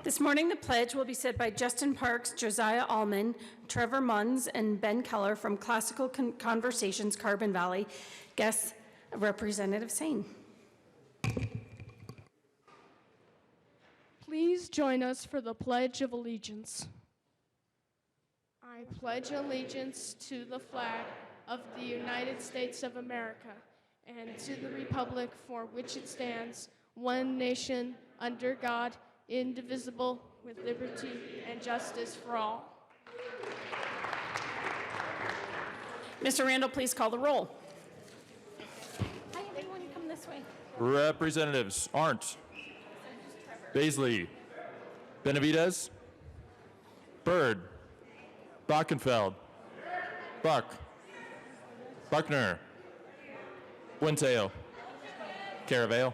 This morning, the pledge will be said by Justin Parks, Josiah Allman, Trevor Munns, and Ben Keller from Classical Conversations, Carbon Valley. Guest Representative Sain. Please join us for the Pledge of Allegiance. I pledge allegiance to the flag of the United States of America and to the republic for which it stands, one nation, under God, indivisible, with liberty and justice for all. Mr. Randall, please call the roll. Hi, everyone, come this way. Representatives Arndt, Baisley, Benavidez, Byrd, Bockenfeld, Buck, Buckner, Winteo, Caravale,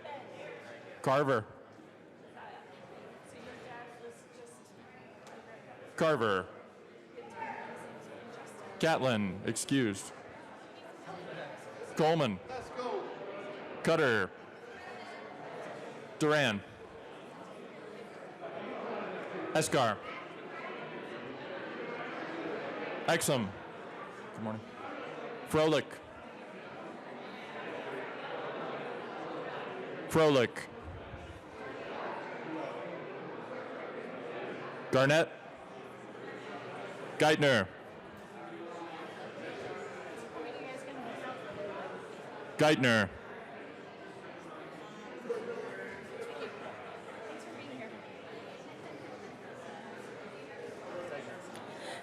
Carver, Carver, Catlin, excused, Coleman, Cutter, Duran, Escar, Exum, good morning, Froelich, Garnett, Geithner,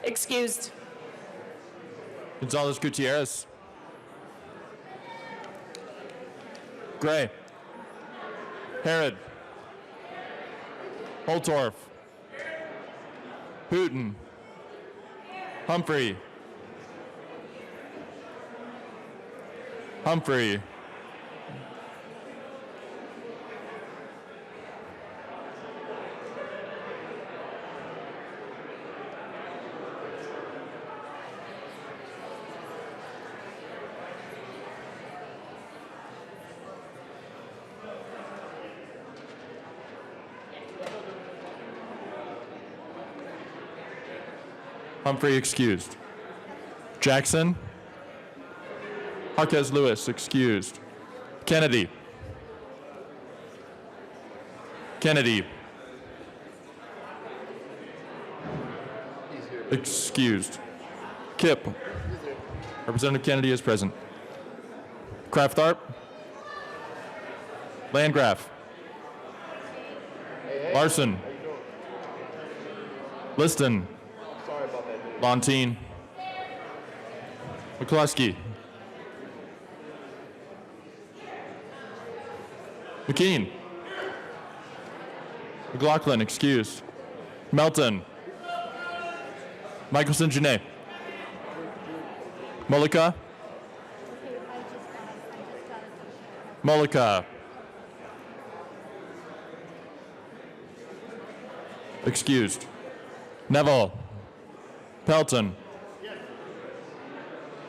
Excused. Gonzalez Gutierrez, Gray, Herod, Holtorf, Hooten, Humphrey, Humphrey excused. Jackson, Marquez Lewis excused. Kennedy, excused. Kipp, Representative Kennedy is present. Kraftarp, Landgraf, Larson, Liston, Lontine, McCluskey, McKean, McLaughlin, excused. Melton, Michelson Janae, Mullica, excused. Neville, Pelton,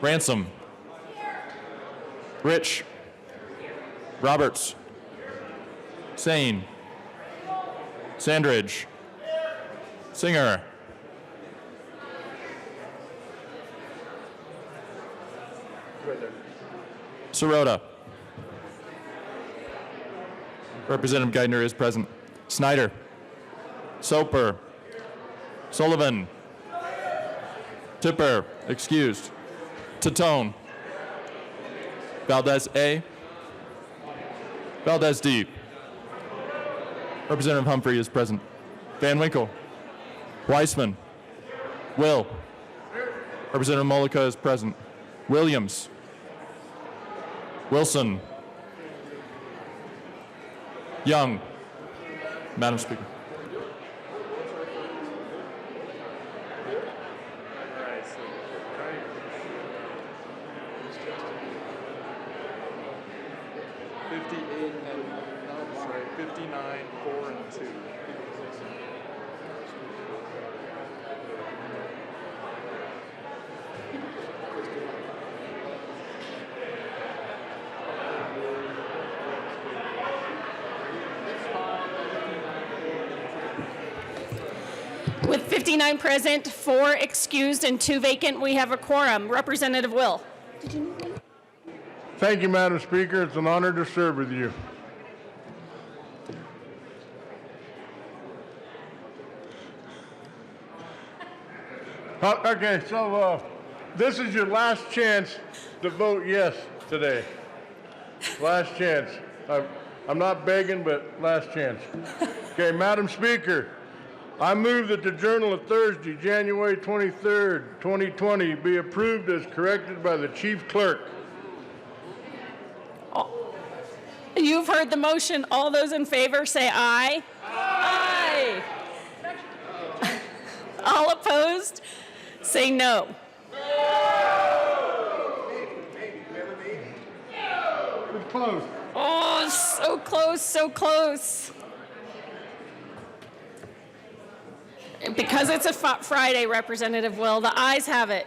Ransom, Rich, Roberts, Sain, Sandridge, Singer, Sirota. Representative Geithner is present. Snyder. Soper. Sullivan. Tipper, excused. Tatone. Valdez A. Valdez D. Representative Humphrey is present. Van Winkle. Weissman. Will. Representative Mullica is present. Williams. Wilson. Young. Madam Speaker. With 59 present, 4 excused, and 2 vacant, we have a quorum. Representative Will. Thank you, Madam Speaker. It's an honor to serve with you. Okay, so this is your last chance to vote yes today. Last chance. I'm not begging, but last chance. Okay, Madam Speaker, I move that the Journal of Thursday, January 23rd, 2020, be approved as corrected by the Chief Clerk. You've heard the motion. All those in favor say aye. Aye. All opposed say no. It's close. Oh, so close, so close. Because it's a Friday, Representative Will, the ayes have it.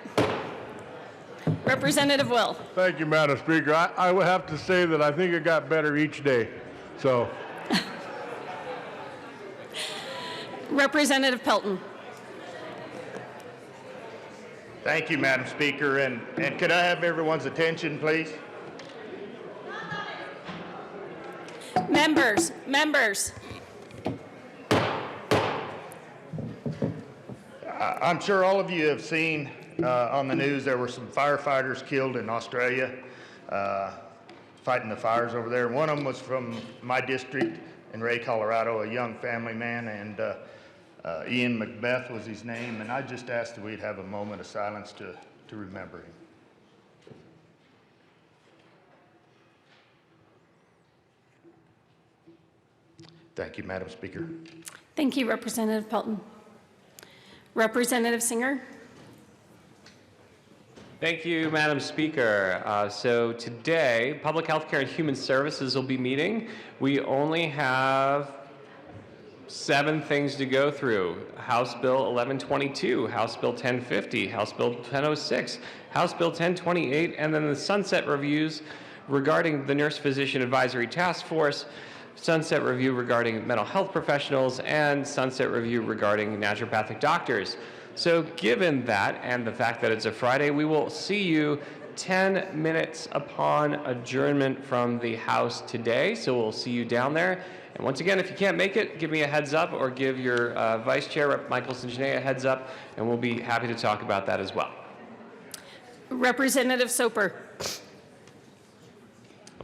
Representative Will. Thank you, Madam Speaker. I would have to say that I think it got better each day. So, Representative Pelton. Thank you, Madam Speaker, and could I have everyone's attention, please? Members. I'm sure all of you have seen on the news there were some firefighters killed in Australia fighting the fires over there. One of them was from my district in Ray, Colorado, a young family man, and Ian Macbeth was his name, and I just asked that we'd have a moment of silence to remember him. Thank you, Madam Speaker. Thank you, Representative Pelton. Representative Singer. Thank you, Madam Speaker. So today, Public Health Care and Human Services will be meeting. We only have 7 things to go through. House Bill 1122, House Bill 1050, House Bill 1006, House Bill 1028, and then the sunset reviews regarding the Nurse Physician Advisory Task Force, sunset review regarding mental health professionals, and sunset review regarding naturopathic doctors. So given that and the fact that it's a Friday, we will see you 10 minutes upon adjournment from the House today. So we'll see you down there. And once again, if you can't make it, give me a heads up or give your Vice Chair, Rep. Michael St-Jeannet, a heads up, and we'll be happy to talk about that as well. Representative Soper.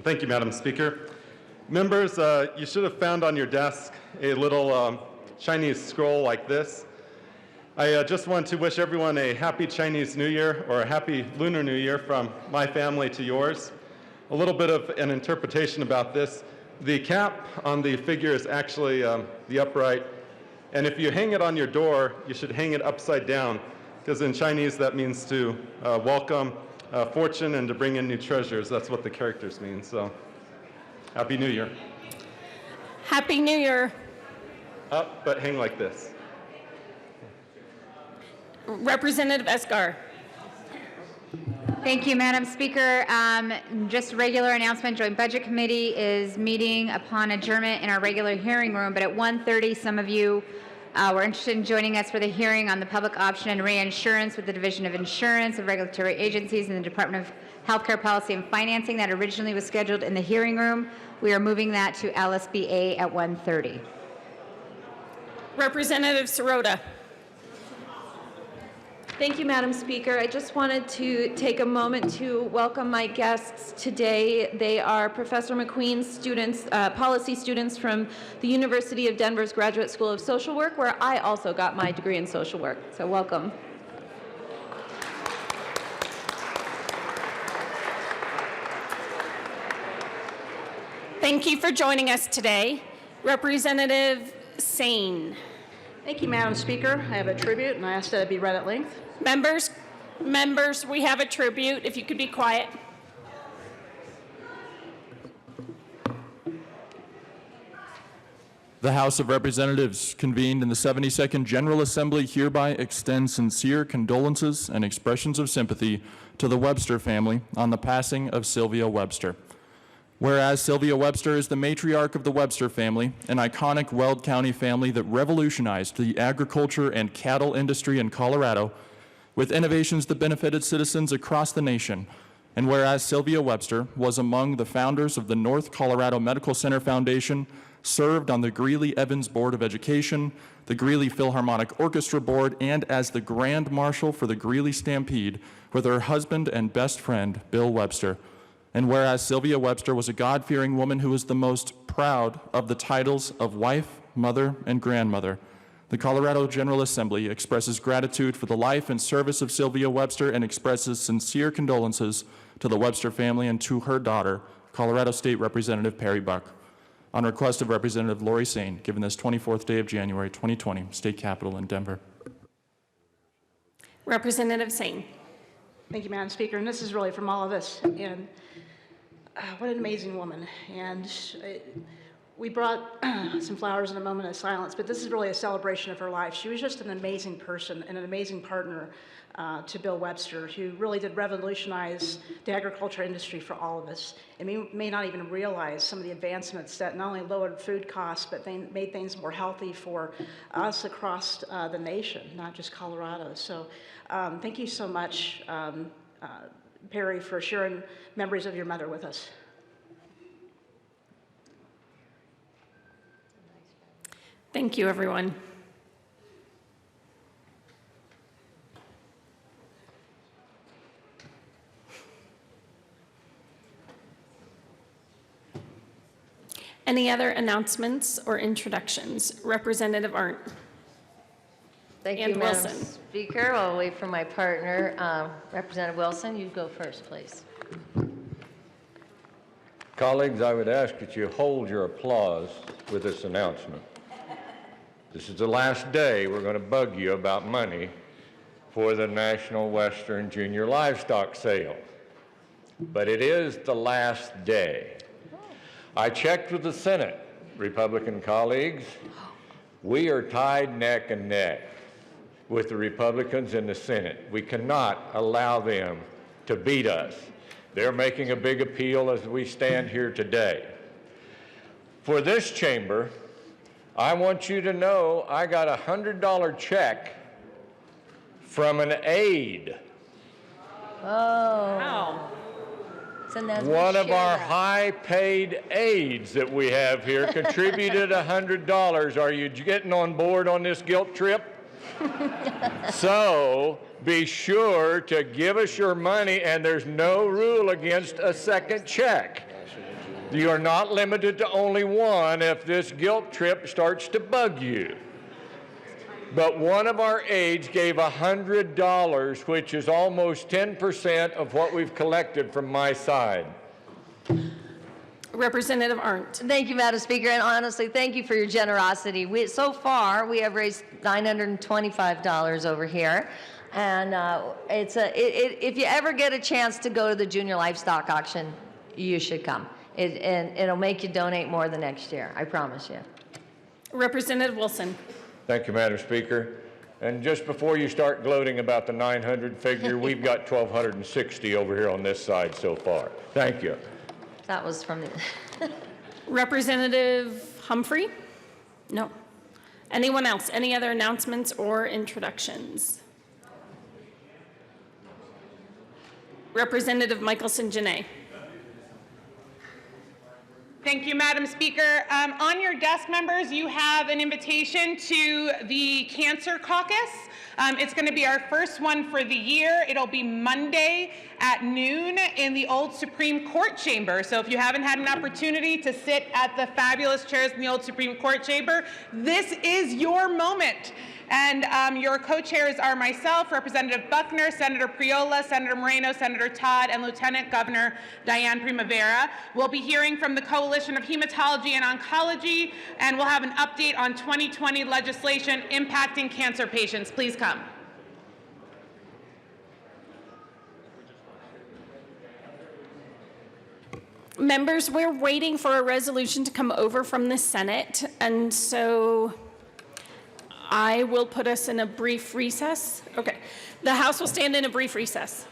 Thank you, Madam Speaker. Members, you should have found on your desk a little Chinese scroll like this. I just want to wish everyone a happy Chinese New Year, or a happy Lunar New Year from my family to yours. A little bit of an interpretation about this. The cap on the figure is actually the upright, and if you hang it on your door, you should hang it upside down, because in Chinese that means to welcome fortune and to bring in new treasures. That's what the characters mean. So, Happy New Year. Happy New Year. Up, but hang like this. Representative Esgar. Thank you, Madam Speaker. Just a regular announcement, Joint Budget Committee is meeting upon adjournment in our regular hearing room, but at 1:30, some of you were interested in joining us for the hearing on the public option and reinsurance with the Division of Insurance of Regulatory Agencies and the Department of Healthcare Policy and Financing that originally was scheduled in the hearing room. We are moving that to LSBA at 1:30. Representative Sirota. Thank you, Madam Speaker. I just wanted to take a moment to welcome my guests today. They are Professor McQueen's students, policy students from the University of Denver's Graduate School of Social Work, where I also got my degree in social work. So welcome. Thank you for joining us today. Representative Sane. Thank you, Madam Speaker. I have a tribute, and I ask that it be read at length. Members, we have a tribute. If you could be quiet. The House of Representatives, convened in the 72nd General Assembly, hereby extends sincere condolences and expressions of sympathy to the Webster family on the passing of Sylvia Webster. Whereas Sylvia Webster is the matriarch of the Webster family, an iconic Weld County family that revolutionized the agriculture and cattle industry in Colorado with innovations that benefited citizens across the nation. And whereas Sylvia Webster was among the founders of the North Colorado Medical Center Foundation, served on the Greeley-Evans Board of Education, the Greeley Philharmonic Orchestra Board, and as the Grand Marshal for the Greeley Stampede with her husband and best friend, Bill Webster. And whereas Sylvia Webster was a God-fearing woman who was the most proud of the titles of wife, mother, and grandmother, the Colorado General Assembly expresses gratitude for the life and service of Sylvia Webster and expresses sincere condolences to the Webster family and to her daughter, Colorado State Representative Perry Buck. On request of Representative Lori Sane, given this 24th day of January 2020, State Capitol in Denver. Representative Sane. Thank you, Madam Speaker. And this is really from all of us. And what an amazing woman. And we brought some flowers in a moment of silence, but this is really a celebration of her life. She was just an amazing person and an amazing partner to Bill Webster, who really did revolutionize the agriculture industry for all of us. And we may not even realize some of the advancements that not only lowered food costs, but they made things more healthy for us across the nation, not just Colorado. So thank you so much, Perry, for sharing memories of your mother with us. Thank you, everyone. Any other announcements or introductions? Representative Arndt. Thank And you, Madam Wilson. Speaker. I'll wait for my partner, Representative Wilson. You go first, please. Colleagues, I would ask that you hold your applause with this announcement. This is the last day we're going to bug you about money for the National Western Junior Livestock Sale. But it is the last day. I checked with the Senate, Republican colleagues. We are tied neck and neck with the Republicans in the Senate. We cannot allow them to beat us. They're making a big appeal as we stand here today. For this chamber, I want you to know I got a $100 check from an aide. Oh. Wow. One of our high-paid aides that we have here contributed $100. Are you getting on board on this guilt trip? So be sure to give us your money, and there's no rule against a second check. You are not limited to only one if this guilt trip starts to bug you. But one of our aides gave $100, which is almost 10% of what we've collected from my side. Representative Arndt. Thank you, Madam Speaker, and honestly, thank you for your generosity. So far, we have raised $925 over here, and if you ever get a chance to go to the Junior Livestock Auction, you should come. And it'll make you donate more the next year, I promise you. Representative Wilson. Thank you, Madam Speaker. And just before you start gloating about the 900 figure, we've got 1,260 over here on this side so far. Thank you. That was from the... Representative Humphrey? No. Anyone else? Any other announcements or introductions? Representative Michelson-Janae. Thank you, Madam Speaker. On your desk, members, you have an invitation to the Cancer Caucus. It's going to be our first one for the year. It'll be Monday at noon in the old Supreme Court chamber. So if you haven't had an opportunity to sit at the fabulous chairs in the old Supreme Court chamber, this is your moment. And your co-chairs are myself, Representative Buckner, Senator Priola, Senator Moreno, Senator Todd, and Lieutenant Governor Diane Primavera. We'll be hearing from the Coalition of Hematology and Oncology, and we'll have an update on 2020 legislation impacting cancer patients. Please come. Members, we're waiting for a resolution to come over from the Senate, and so I will put us in a brief recess. Okay. The House will stand in a brief recess.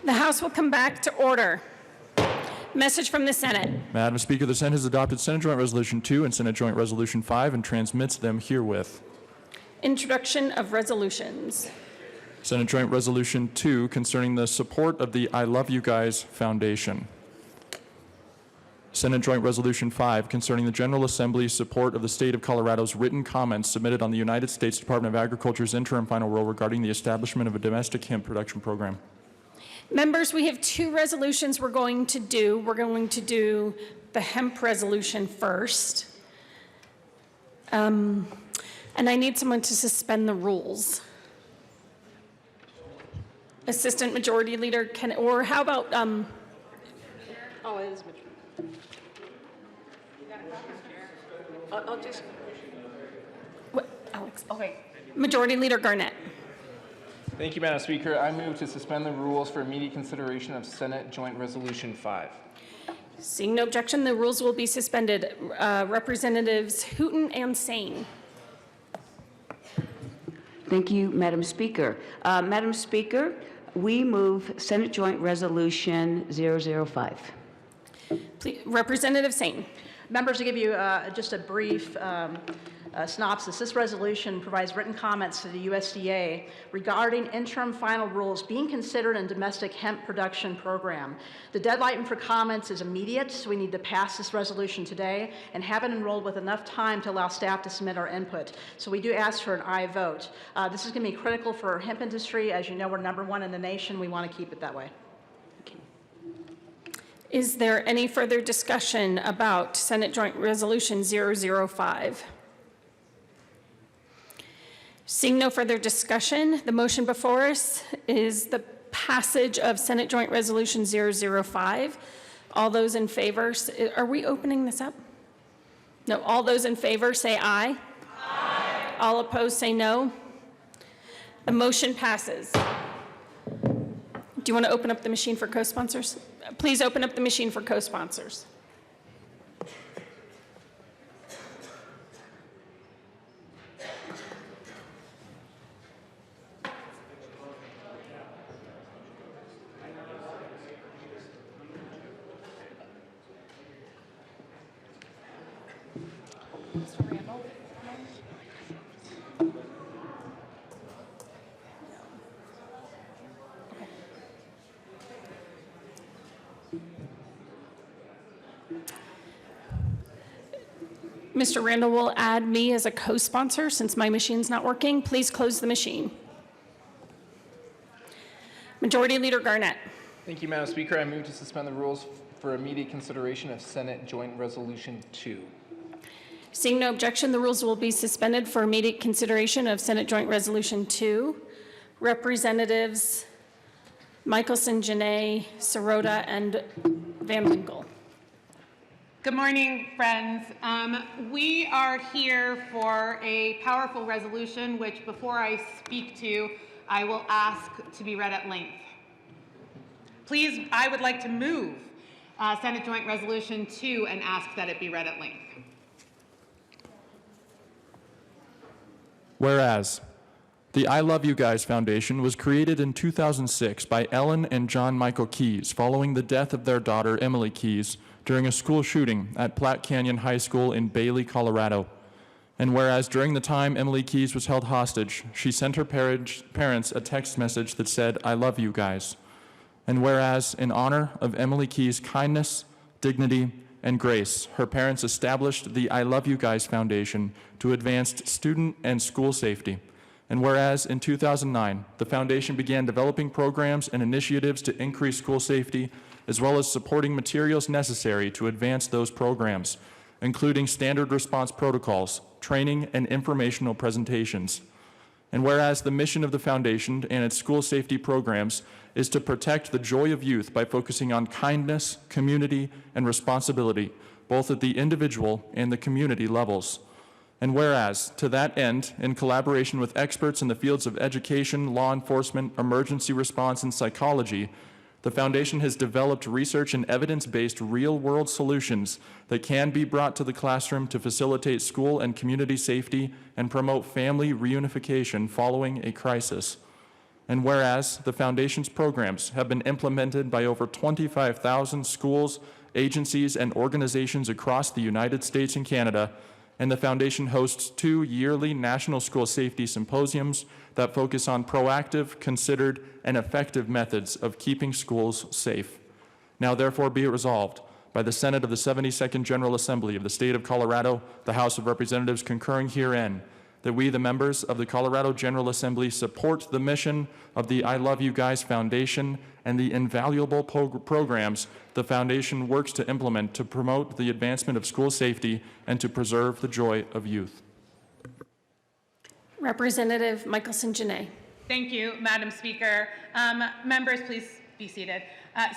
The House will come back to order. Message from the Senate. Madam Speaker, the Senate has adopted Senate Joint Resolution 2 and Senate Joint Resolution 5 and transmits them herewith. Introduction of resolutions. Senate Joint Resolution 2 concerning the support of the I Love You Guys Foundation. Senate Joint Resolution 5 concerning the General Assembly's support of the State of Colorado's written comments submitted on the United States Department of Agriculture's interim final rule regarding the establishment of a domestic hemp production program. Members, we have two resolutions we're going to do. We're going to do the hemp resolution first. And I need someone to suspend the rules. Assistant Majority Leader can, or how about, Oh, it is. I'll just. what, Alex, okay. Majority Leader Garnett. Thank you, Madam Speaker. I move to suspend the rules for immediate consideration of Senate Joint Resolution 5. Seeing no objection, the rules will be suspended. Representatives Hooton and Sane. Thank you, Madam Speaker. Madam Speaker, we move Senate Joint Resolution 005. Please, Representative Sane. Members, to give you just a brief synopsis, this resolution provides written comments to the USDA regarding interim final rules being considered in domestic hemp production program. The deadline for comments is immediate, so we need to pass this resolution today and have it enrolled with enough time to allow staff to submit our input. So we do ask for an aye vote. This is going to be critical for our hemp industry. As you know, we're #1 in the nation. We want to keep it that way. Is there any further discussion about Senate Joint Resolution 005? Seeing no further discussion, the motion before us is the passage of Senate Joint Resolution 005. All those in favor, are we opening this up? No, all those in favor say aye. Aye. All opposed say no. The motion passes. Do you want to open up the machine for co-sponsors? Please open up the machine for co-sponsors. Mr. Randall will add me as a co-sponsor since my machine's not working. Please close the machine. Majority Leader Garnett. Thank you, Madam Speaker. I move to suspend the rules for immediate consideration of Senate Joint Resolution 2. Seeing no objection, the rules will be suspended for immediate consideration of Senate Joint Resolution 2. Representatives Michelson, Janae, Sirota, and Van Winkle. Good morning, friends. We are here for a powerful resolution, which before I speak to, I will ask to be read at length. Please, I would like to move Senate Joint Resolution 2 and ask that it be read at length. Whereas, the I Love You Guys Foundation was created in 2006 by Ellen and John Michael Keyes following the death of their daughter, Emily Keyes, during a school shooting at Platte Canyon High School in Bailey, Colorado. And whereas during the time Emily Keyes was held hostage, she sent her parents a text message that said, "I love you guys." And whereas in honor of Emily Keyes' kindness, dignity, and grace, her parents established the I Love You Guys Foundation to advance student and school safety. And whereas in 2009, the foundation began developing programs and initiatives to increase school safety, as well as supporting materials necessary to advance those programs, including standard response protocols, training, and informational presentations. And whereas the mission of the foundation and its school safety programs is to protect the joy of youth by focusing on kindness, community, and responsibility, both at the individual and the community levels. And whereas, to that end, in collaboration with experts in the fields of education, law enforcement, emergency response, and psychology, the foundation has developed research and evidence-based real-world solutions that can be brought to the classroom to facilitate school and community safety and promote family reunification following a crisis. And whereas the Foundation's programs have been implemented by over 25,000 schools, agencies, and organizations across the United States and Canada, and the Foundation hosts 2 yearly National School Safety Symposiums that focus on proactive, considered, and effective methods of keeping schools safe. Now therefore be it resolved by the Senate of the 72nd General Assembly of the State of Colorado, the House of Representatives concurring herein, that we, the members of the Colorado General Assembly, support the mission of the I Love You Guys Foundation and the invaluable programs the Foundation works to implement to promote the advancement of school safety and to preserve the joy of youth. Representative Michelson Janae. Thank you, Madam Speaker. Members, please be seated.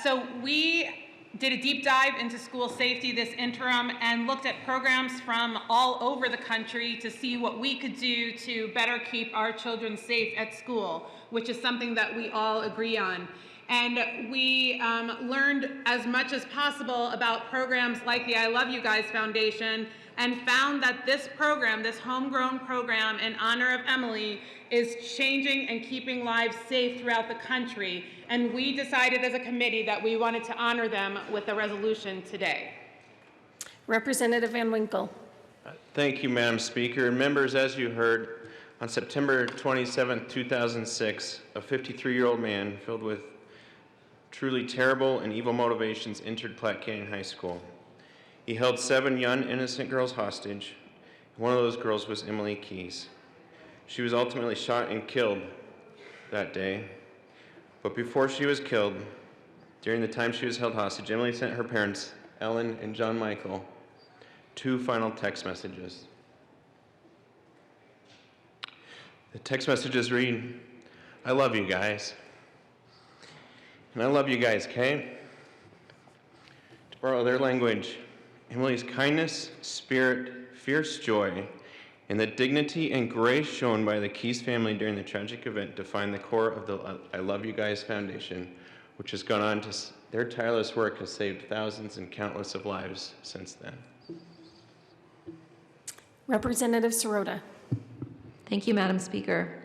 So we did a deep dive into school safety this interim and looked at programs from all over the country to see what we could do to better keep our children safe at school, which is something that we all agree on. And we learned as much as possible about programs like the I Love You Guys Foundation and found that this program, this homegrown program in honor of Emily, is changing and keeping lives safe throughout the country. And we decided as a committee that we wanted to honor them with a resolution today. Representative Van Winkle. Thank you, Madam Speaker. And members, as you heard, on September 27, 2006, a 53-year-old man filled with truly terrible and evil motivations entered Platte Canyon High School. He held 7 young, innocent girls hostage. One of those girls was Emily Keys. She was ultimately shot and killed that day. But before she was killed, during the time she was held hostage, Emily sent her parents, Ellen and John Michael, 2 final text messages. The text messages read, "I love you guys." And I love you guys, okay? To borrow their language, Emily's kindness, spirit, fierce joy, and the dignity and grace shown by the Keys family during the tragic event define the core of the I Love You Guys Foundation, which has gone on to, their tireless work has saved thousands and countless of lives since then. Representative Sirota. Thank you, Madam Speaker.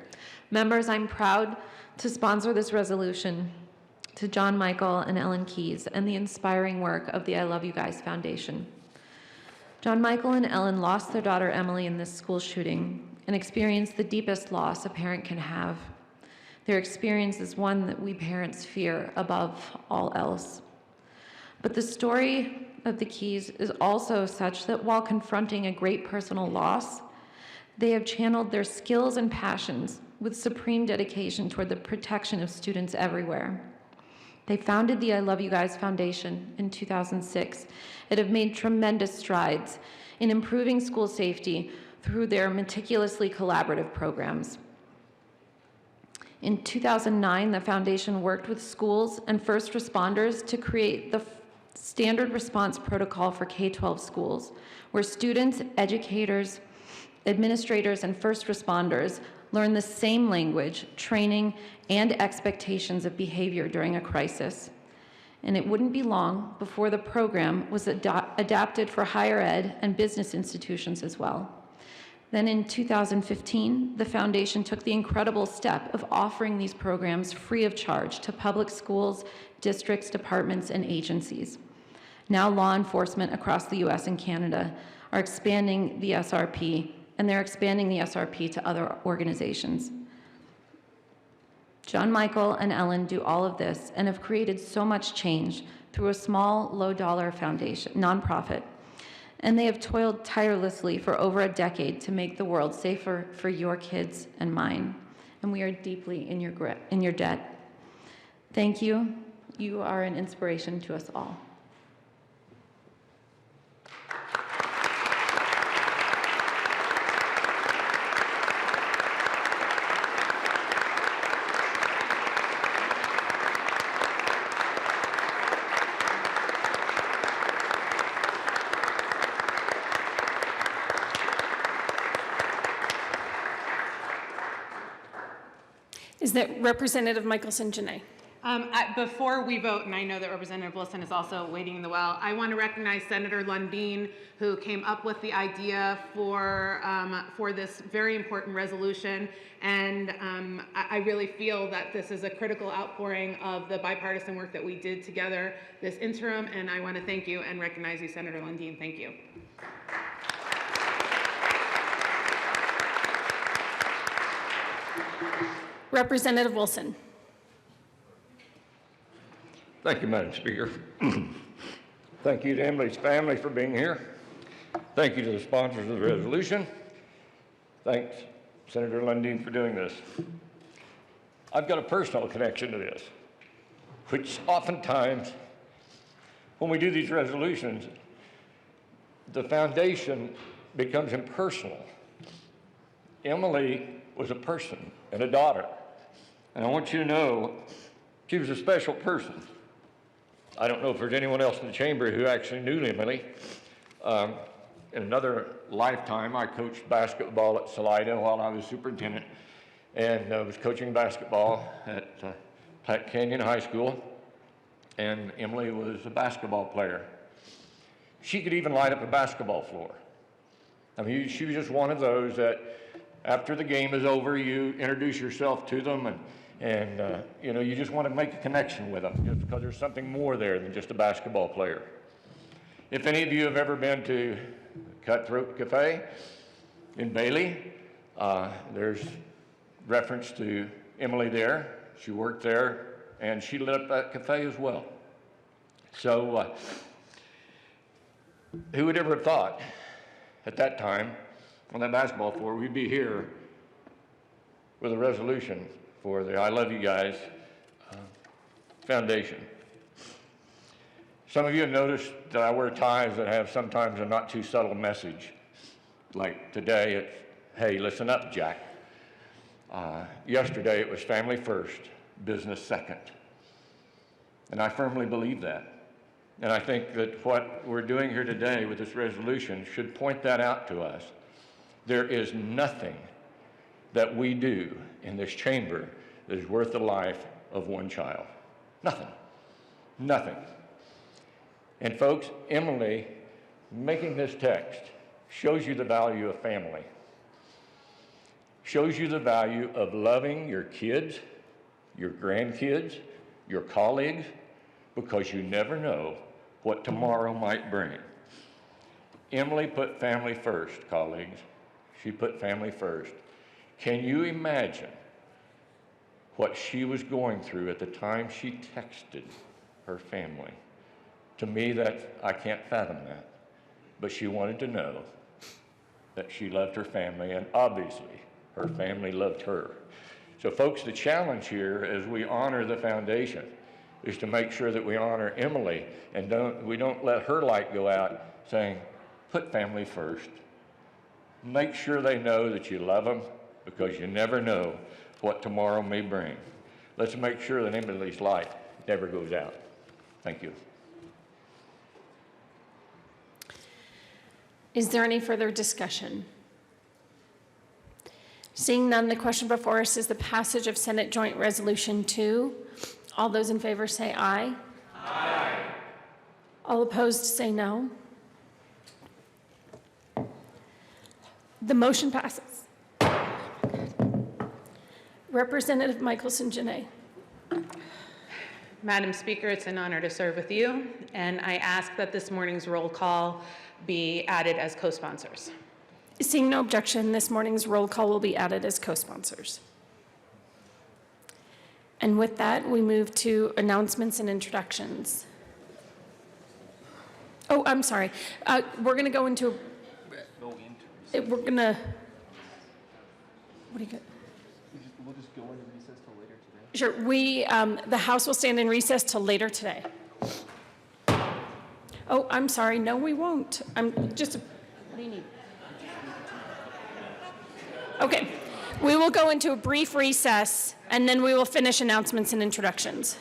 Members, I'm proud to sponsor this resolution to John Michael and Ellen Keys and the inspiring work of the I Love You Guys Foundation. John Michael and Ellen lost their daughter Emily in this school shooting and experienced the deepest loss a parent can have. Their experience is one that we parents fear above all else. But the story of the Keys is also such that while confronting a great personal loss, they have channeled their skills and passions with supreme dedication toward the protection of students everywhere. They founded the I Love You Guys Foundation in 2006 and have made tremendous strides in improving school safety through their meticulously collaborative programs. In 2009, the foundation worked with schools and first responders to create the standard response protocol for K-12 schools, where students, educators, administrators, and first responders learn the same language, training, and expectations of behavior during a crisis. And it wouldn't be long before the program was adapted for higher ed and business institutions as well. Then in 2015, the foundation took the incredible step of offering these programs free of charge to public schools, districts, departments, and agencies. Now law enforcement across the US and Canada are expanding the SRP, and they're expanding the SRP to other organizations. John Michael and Ellen do all of this and have created so much change through a small, low-dollar foundation, nonprofit. And they have toiled tirelessly for over a decade to make the world safer for your kids and mine. And we are deeply in your debt. Thank you. You are an inspiration to us all. Is that Representative Michelson Janae? Before we vote, and I know that Representative Wilson is also waiting in the well, I want to recognize Senator Lundin, who came up with the idea for this very important resolution. And I really feel that this is a critical outpouring of the bipartisan work that we did together this interim. And I want to thank you and recognize you, Senator Lundin. Thank you. Representative Wilson. Thank you, Madam Speaker. Thank you to Emily's family for being here. Thank you to the sponsors of the resolution. Thanks, Senator Lundin, for doing this. I've got a personal connection to this, which oftentimes, when we do these resolutions, the foundation becomes impersonal. Emily was a person and a daughter, and I want you to know she was a special person. I don't know if there's anyone else in the chamber who actually knew Emily. In another lifetime, I coached basketball at Salida while I was superintendent, and was coaching basketball at Platte Canyon High School, and Emily was a basketball player. She could even light up a basketball floor. I mean, she was just one of those that after the game is over, you introduce yourself to them, and you know, you just want to make a connection with them, just because there's something more there than just a basketball player. If any of you have ever been to Cutthroat Cafe in Bailey, there's reference to Emily there. She worked there, and she lit up that cafe as well. So who would ever have thought at that time on that basketball floor we'd be here with a resolution for the I Love You Guys Foundation. Some of you have noticed that I wear ties that have sometimes a not too subtle message. Like today, it's, hey, listen up, Jack. Yesterday, it was family first, business second. And I firmly believe that. And I think that what we're doing here today with this resolution should point that out to us. There is nothing that we do in this chamber that is worth the life of one child. Nothing. Nothing. And folks, Emily, making this text shows you the value of family. Shows you the value of loving your kids, your grandkids, your colleagues, because you never know what tomorrow might bring. Emily put family first, colleagues. She put family first. Can you imagine what she was going through at the time she texted her family? To me, I can't fathom that. But she wanted to know that she loved her family, and obviously her family loved her. So folks, the challenge here as we honor the foundation is to make sure that we honor Emily and we don't let her light go out saying, put family first. Make sure they know that you love them, because you never know what tomorrow may bring. Let's make sure that Emily's light never goes out. Thank you. Is there any further discussion? Seeing none, the question before us is the passage of Senate Joint Resolution 2. All those in favor say aye. Aye. All opposed say no. The motion passes. Representative Michelson Janae. Madam Speaker, it's an honor to serve with you, and I ask that this morning's roll call be added as co-sponsors. Seeing no objection, this morning's roll call will be added as co-sponsors. And with that, we move to announcements and introductions. Oh, I'm sorry. We're going to go into. We're going to. What do you got? We'll just go into recess till later today. Sure. The House will stand in recess till later today. Oh, I'm sorry. No, we won't. What do you need? Okay. We will go into a brief recess, and then we will finish announcements and introductions.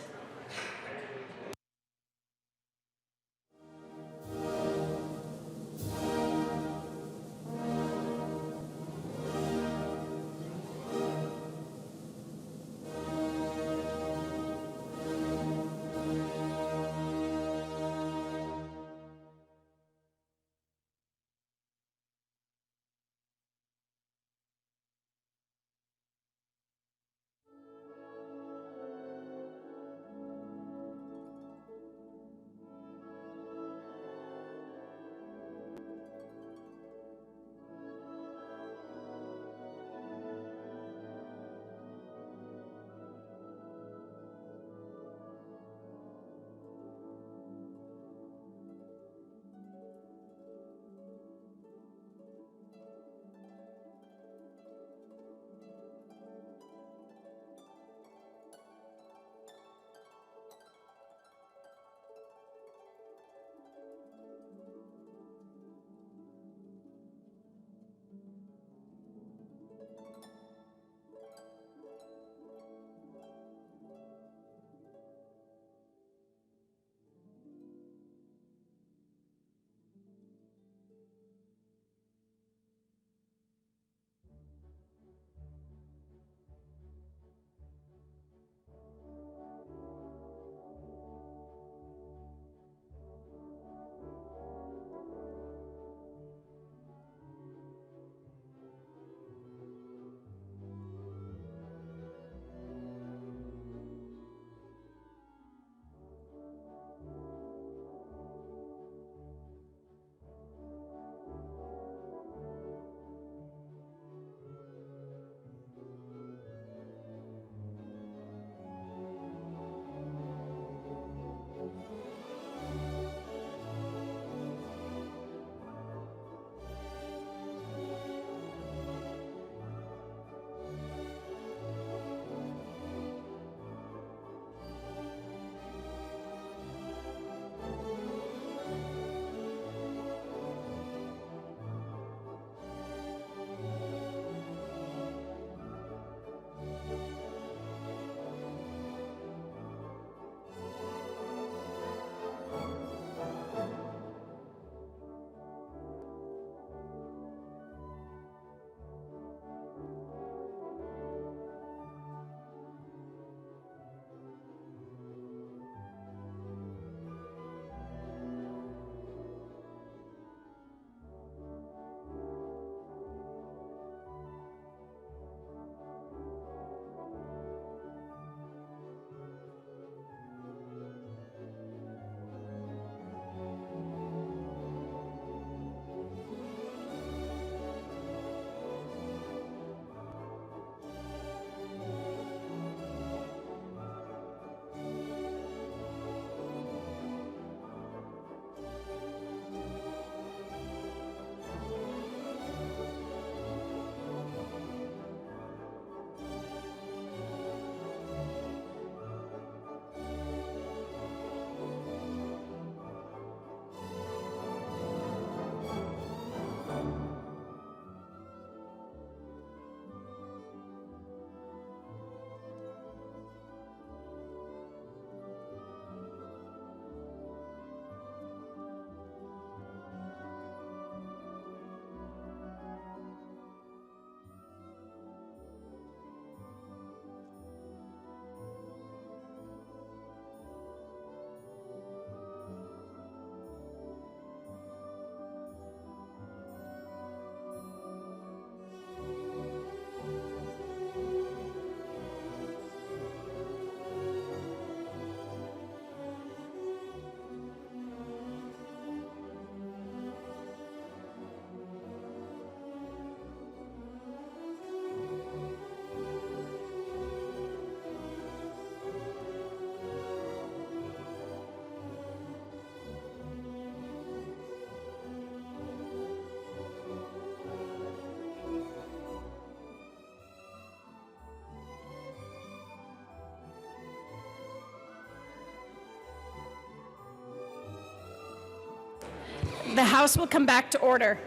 The House will come back to order.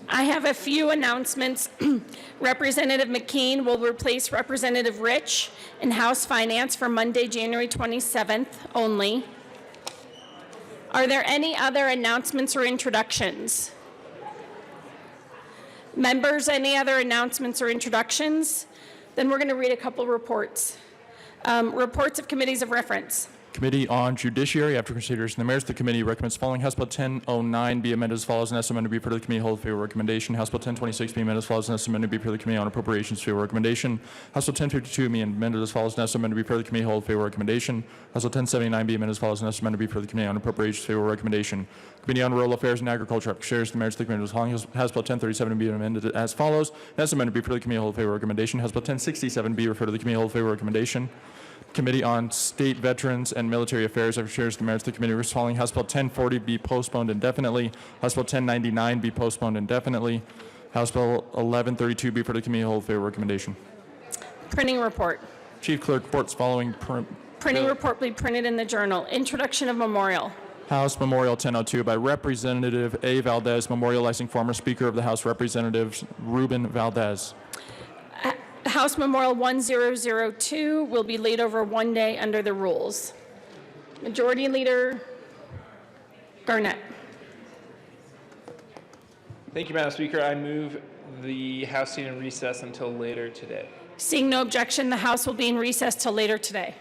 I have a few announcements. Representative McKean will replace Representative Rich in House Finance for Monday, January 27th only. Are there any other announcements or introductions? Members, any other announcements or introductions? Then we're going to read a couple reports. Reports of committees of reference. Committee on Judiciary, after consideration of the merits, the committee recommends following. House Bill 1009 be amended as follows, and as amended be referred to the committee hold favor recommendation. House Bill 1026 be amended as follows, and as amended be referred to the committee on appropriations favor recommendation. House Bill 1052 be amended as follows, and as amended be referred to the committee hold favor recommendation. House Bill 1079 be amended as follows, and as amended be referred to the committee on appropriations favor recommendation. Committee on Rural Affairs and Agriculture, after consideration of the merits, the committee was following. House Bill 1037 be amended as follows, and as amended be referred to the committee hold favor recommendation. House Bill 1067 be referred to the committee hold favor recommendation. Committee on State Veterans and Military Affairs, after shares the merits, the committee was following. House Bill 1040 be postponed indefinitely. House Bill 1099 be postponed indefinitely. House Bill 1132 be for the committee hold favor recommendation. Printing report. Chief Clerk reports following. Printing report be printed in the Journal. Introduction of memorial. House Memorial 1002 by Representative A. Valdez, memorializing former Speaker of the House, Representative Ruben Valdez. House Memorial 1002 will be laid over one day under the rules. Majority Leader Garnett. Thank you, Madam Speaker. I move the House stand in recess until later today. Seeing no objection, the House will be in recess till later today.